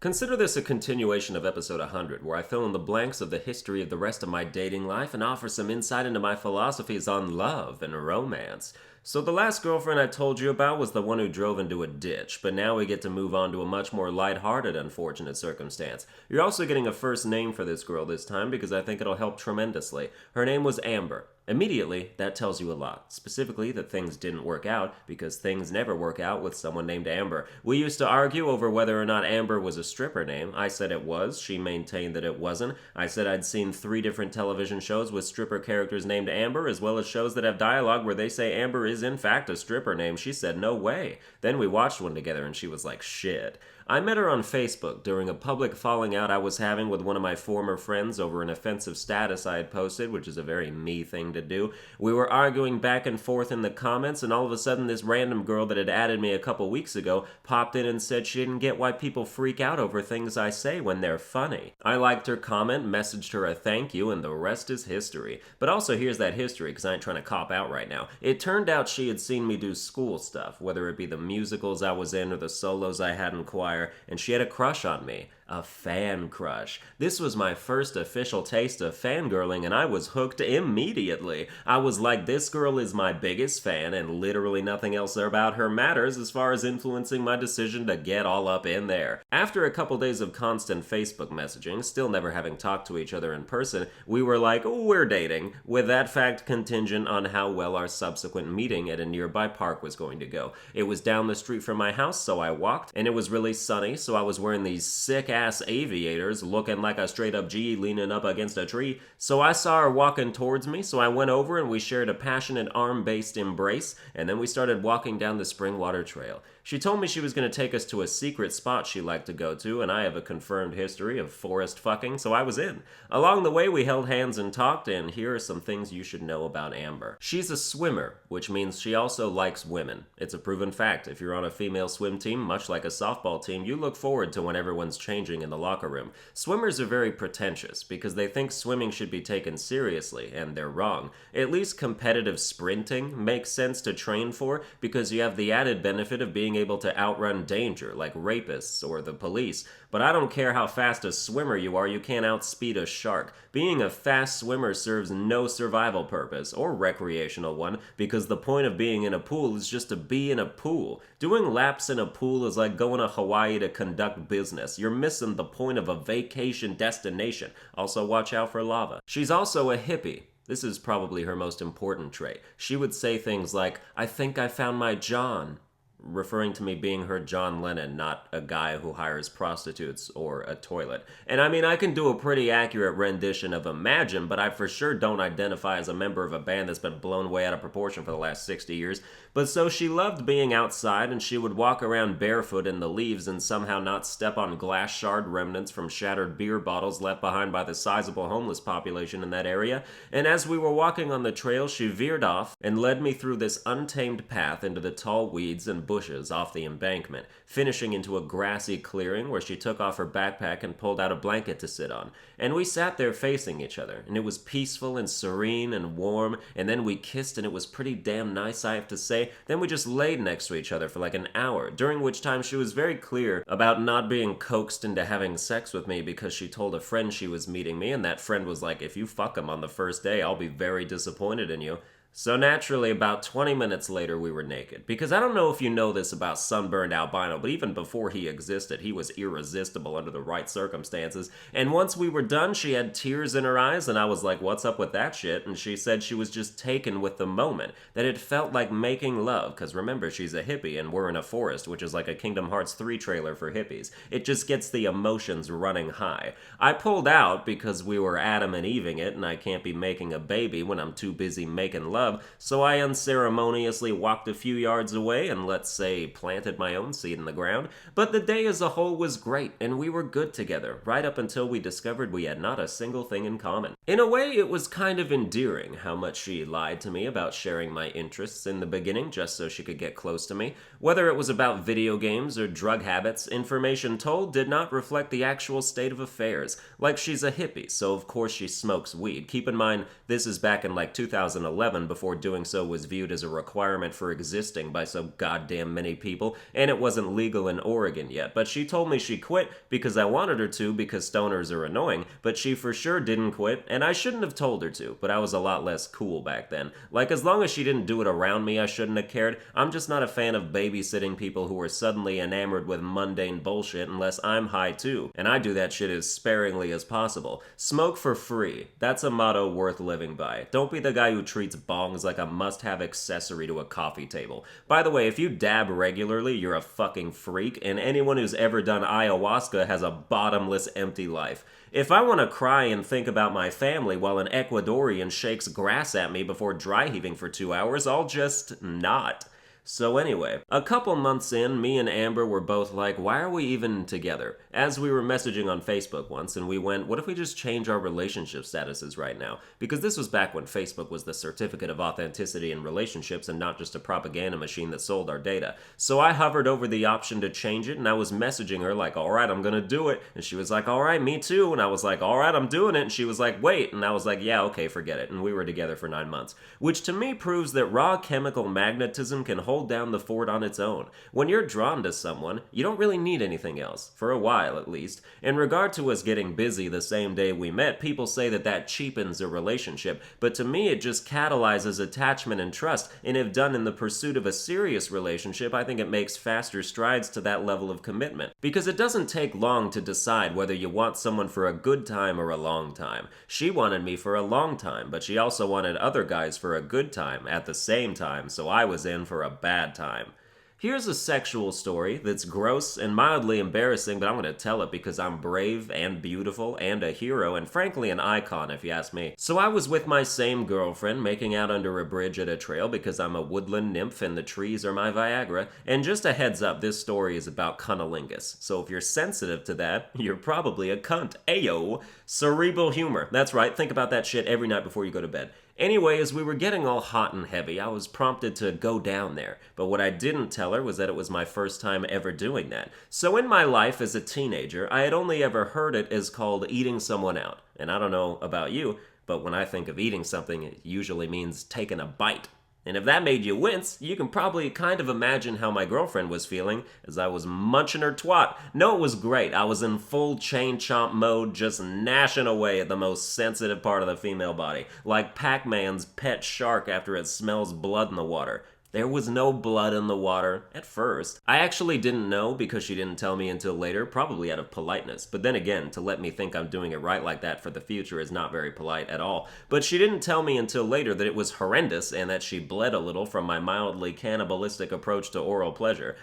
Consider this a continuation of episode 100, where I fill in the blanks of the history of the rest of my dating life and offer some insight into my philosophies on love and romance. So the last girlfriend I told you about was the one who drove into a ditch, but now we get to move on to a much more lighthearted unfortunate circumstance. You're also getting a first name for this girl this time because I think it'll help tremendously. Her name was Amber. Immediately, that tells you a lot. Specifically, that things didn't work out, because things never work out with someone named Amber. We used to argue over whether or not Amber was a stripper name. I said it was. She maintained that it wasn't. I said I'd seen 3 different television shows with stripper characters named Amber, as well as shows that have dialogue where they say Amber is in fact a stripper name. She said no way. Then we watched one together and she was like, shit. I met her on Facebook during a public falling out I was having with one of my former friends over an offensive status I had posted, which is a very me thing to do. We were arguing back and forth in the comments, and all of a sudden this random girl that had added me a couple weeks ago popped in and said she didn't get why people freak out over things I say when they're funny. I liked her comment, messaged her a thank you, and the rest is history. But also here's that history, because I ain't trying to cop out right now. It turned out she had seen me do school stuff, whether it be the musicals I was in or the solos I had in choir, and she had a crush on me. A fan crush. This was my first official taste of fangirling, and I was hooked immediately. I was like, this girl is my biggest fan, and literally nothing else about her matters as far as influencing my decision to get all up in there. After a couple days of constant Facebook messaging, still never having talked to each other in person, we were like, oh, we're dating, with that fact contingent on how well our subsequent meeting at a nearby park was going to go. It was down the street from my house, so I walked, and it was really sunny, so I was wearing these sick-ass aviators, looking like a straight-up G leaning up against a tree. So I saw her walking towards me, so I went over and we shared a passionate arm-based embrace, and then we started walking down the Springwater Trail. She told me she was going to take us to a secret spot she liked to go to, and I have a confirmed history of forest fucking, so I was in. Along the way, we held hands and talked, and here are some things you should know about Amber. She's a swimmer, which means she also likes women. It's a proven fact. If you're on a female swim team, much like a softball team, you look forward to when everyone's changing in the locker room. Swimmers are very pretentious because they think swimming should be taken seriously, and they're wrong. At least competitive sprinting makes sense to train for because you have the added benefit of being able to outrun danger, like rapists or the police. But I don't care how fast a swimmer you are, you can't outspeed a shark. Being a fast swimmer serves no survival purpose, or recreational one, because the point of being in a pool is just to be in a pool. Doing laps in a pool is like going to Hawaii to conduct business. You're missing the point of a vacation destination. Also, watch out for lava. She's also a hippie. This is probably her most important trait. She would say things like, I think I found my John, referring to me being her John Lennon, not a guy who hires prostitutes or a toilet. And I mean, I can do a pretty accurate rendition of Imagine, but I for sure don't identify as a member of a band that's been blown way out of proportion for the last 60 years. But so she loved being outside, and she would walk around barefoot in the leaves and somehow not step on glass shard remnants from shattered beer bottles left behind by the sizable homeless population in that area. And as we were walking on the trail, she veered off and led me through this untamed path into the tall weeds and bushes off the embankment, finishing into a grassy clearing where she took off her backpack and pulled out a blanket to sit on. And we sat there facing each other, and it was peaceful and serene and warm, and then we kissed, and it was pretty damn nice, I have to say. Then we just laid next to each other for like an hour, during which time she was very clear about not being coaxed into having sex with me because she told a friend she was meeting me, and that friend was like, if you fuck him on the first day, I'll be very disappointed in you. So naturally, about 20 minutes later, we were naked. Because I don't know if you know this about Sunburned Albino, but even before he existed, he was irresistible under the right circumstances. And once we were done, she had tears in her eyes, and I was like, what's up with that shit? And she said she was just taken with the moment, that it felt like making love, because remember, she's a hippie, and we're in a forest, which is like a Kingdom Hearts 3 trailer for hippies. It just gets the emotions running high. I pulled out because we were Adam and Eving it, and I can't be making a baby when I'm too busy making love. So I unceremoniously walked a few yards away and, let's say, planted my own seed in the ground. But the day as a whole was great, and we were good together, right up until we discovered we had not a single thing in common. In a way, it was kind of endearing how much she lied to me about sharing my interests in the beginning just so she could get close to me. Whether it was about video games or drug habits, information told did not reflect the actual state of affairs. Like, she's a hippie, so of course she smokes weed. Keep in mind, this is back in like 2011, before doing so was viewed as a requirement for existing by so goddamn many people, and it wasn't legal in Oregon yet. But she told me she quit because I wanted her to because stoners are annoying, but she for sure didn't quit, and I shouldn't have told her to, but I was a lot less cool back then. Like, as long as she didn't do it around me, I shouldn't have cared. I'm just not a fan of babysitting people who are suddenly enamored with mundane bullshit unless I'm high too, and I do that shit as sparingly as possible. Smoke for free. That's a motto worth living by. Don't be the guy who treats bongs like a must-have accessory to a coffee table. By the way, if you dab regularly, you're a fucking freak, and anyone who's ever done ayahuasca has a bottomless, empty life. If I want to cry and think about my family while an Ecuadorian shakes grass at me before dry heaving for 2 hours, I'll just not. So anyway, a couple months in, me and Amber were both like, why are we even together? As we were messaging on Facebook once, and we went, what if we just change our relationship statuses right now? Because this was back when Facebook was the certificate of authenticity in relationships and not just a propaganda machine that sold our data. So I hovered over the option to change it, and I was messaging her like, alright, I'm gonna do it. And she was like, alright, me too. And I was like, alright, I'm doing it. And she was like, wait. And I was like, yeah, okay, forget it. And we were together for 9 months. Which to me proves that raw chemical magnetism can hold down the fort on its own. When you're drawn to someone, you don't really need anything else, for a while at least. In regard to us getting busy the same day we met, people say that cheapens a relationship, but to me it just catalyzes attachment and trust, and if done in the pursuit of a serious relationship, I think it makes faster strides to that level of commitment. Because it doesn't take long to decide whether you want someone for a good time or a long time. She wanted me for a long time, but she also wanted other guys for a good time at the same time, so I was in for a bad time. Here's a sexual story that's gross and mildly embarrassing, but I'm going to tell it because I'm brave and beautiful and a hero and frankly an icon if you ask me. So I was with my same girlfriend making out under a bridge at a trail because I'm a woodland nymph and the trees are my Viagra. And just a heads up, this story is about Cunnilingus. So if you're sensitive to that, you're probably a cunt. Ayo! Cerebral humor. That's right, think about that shit every night before you go to bed. Anyway, as we were getting all hot and heavy, I was prompted to go down there. But what I didn't tell her was that it was my first time ever doing that. So in my life as a teenager, I had only ever heard it as called eating someone out. And I don't know about you, but when I think of eating something, it usually means taking a bite. And if that made you wince, you can probably kind of imagine how my girlfriend was feeling as I was munching her twat. No, it was great. I was in full chain chomp mode, just gnashing away at the most sensitive part of the female body, like Pac-Man's pet shark after it smells blood in the water. There was no blood in the water, at first. I actually didn't know because she didn't tell me until later, probably out of politeness. But then again, to let me think I'm doing it right like that for the future is not very polite at all. But she didn't tell me until later that it was horrendous and that she bled a little from my mildly cannibalistic approach to oral pleasure.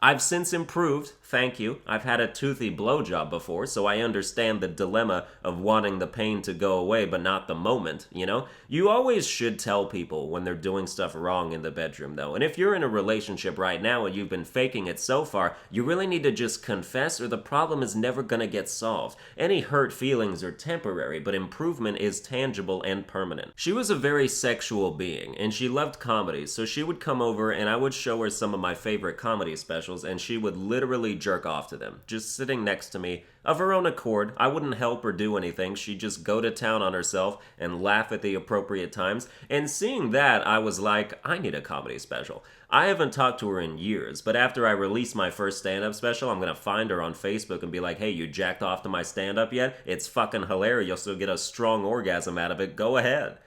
I've since improved, thank you. I've had a toothy blowjob before, so I understand the dilemma of wanting the pain to go away but not the moment, you know? You always should tell people when they're doing stuff wrong in the bedroom, though. And if you're in a relationship right now and you've been faking it so far, you really need to just confess or the problem is never gonna get solved. Any hurt feelings are temporary, but improvement is tangible and permanent. She was a very sexual being, and she loved comedies, so she would come over and I would show her some of my favorite comedy specials, and she would literally jerk off to them, just sitting next to me, of her own accord. I wouldn't help or do anything. She'd just go to town on herself and laugh at the appropriate times, and seeing that, I was like, I need a comedy special. I haven't talked to her in years, but after I release my first stand-up special, I'm gonna find her on Facebook and be like, hey, you jacked off to my stand-up yet? It's fucking hilarious. You'll get a strong orgasm out of it. Go ahead.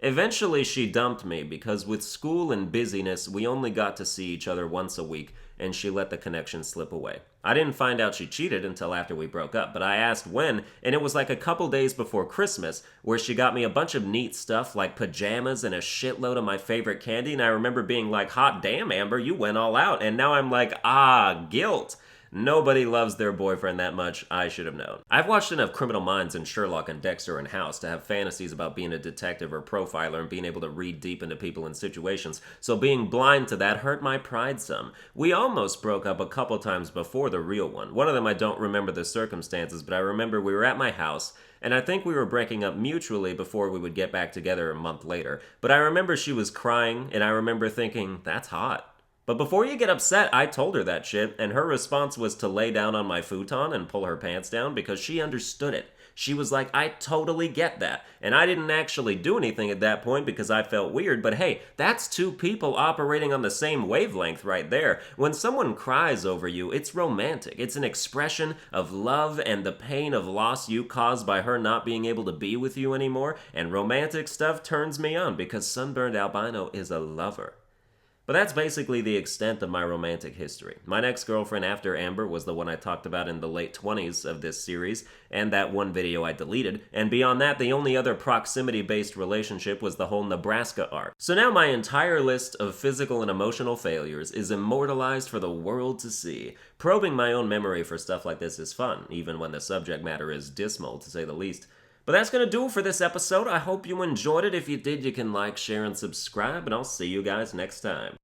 Eventually, she dumped me because with school and busyness, we only got to see each other once a week, and she let the connection slip away. I didn't find out she cheated until after we broke up, but I asked when, and it was like a couple days before Christmas, where she got me a bunch of neat stuff like pajamas and a shitload of my favorite candy, and I remember being like, hot damn, Amber, you went all out, and now I'm like, guilt. Nobody loves their boyfriend that much. I should have known. I've watched enough Criminal Minds and Sherlock and Dexter and House to have fantasies about being a detective or profiler and being able to read deep into people and situations, so being blind to that hurt my pride some. We almost broke up a couple times before the real one. One of them I don't remember the circumstances, but I remember we were at my house, and I think we were breaking up mutually before we would get back together a month later. But I remember she was crying, and I remember thinking, that's hot. But before you get upset, I told her that shit, and her response was to lay down on my futon and pull her pants down because she understood it. She was like, I totally get that. And I didn't actually do anything at that point because I felt weird, but hey, that's two people operating on the same wavelength right there. When someone cries over you, it's romantic. It's an expression of love and the pain of loss you caused by her not being able to be with you anymore, and romantic stuff turns me on because Sunburned Albino is a lover. But that's basically the extent of my romantic history. My next girlfriend after Amber was the one I talked about in the late 20s of this series, and that one video I deleted, and beyond that, the only other proximity-based relationship was the whole Nebraska arc. So now my entire list of physical and emotional failures is immortalized for the world to see. Probing my own memory for stuff like this is fun, even when the subject matter is dismal, to say the least. But that's going to do it for this episode. I hope you enjoyed it. If you did, you can like, share, and subscribe, and I'll see you guys next time.